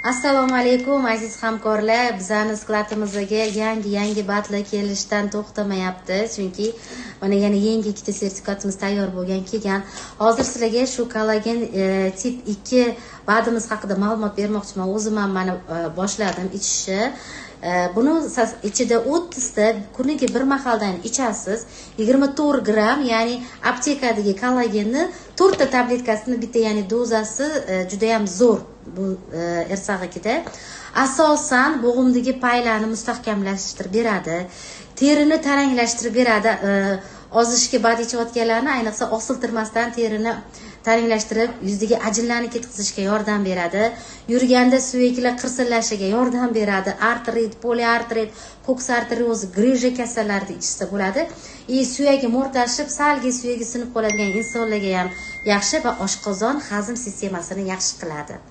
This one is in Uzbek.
Assalomu alaykum aziz hamkorlar. Bizning skladimizga yangi batla kelishdan to'xtamayapti. Chunki mana yana yangi ikkita sertifikatimiz tayyor kelgan. Hozir sizlarga shu kollagen tip 2 badimiz haqida ma'lumot bermoqchiman. O'zim ham mana boshladim ichishni. Buni ichida 30 ta kuniga bir mahaldan ichasiz. 24 gram, ya'ni aptekadagi kollagenni 4 ta tabletkasini bitta, ya'ni dozasi juda ham zo'r. Bu ersag'ikida asosan bo'g'imdagi paylarni mustahkamlashtirib beradi, terini taranglashtirib beradi. Ozishga bad ichayotganlarni ayniqsa osiltirmasdan terini taranglashtirib, yuzdagi ajinlarni ketkazishga yordam beradi. Yurganda suyaklar qirsillashiga yordam beradi. Artrit, poliartrit, ko'ks arterioz, grija kasallarida ichsa bo'ladi. Suyagi mo'rtashib, salga suyagi sinib qoladigan insonlarga ham yaxshi va oshqozon hazm sistemasini yaxshi qiladi.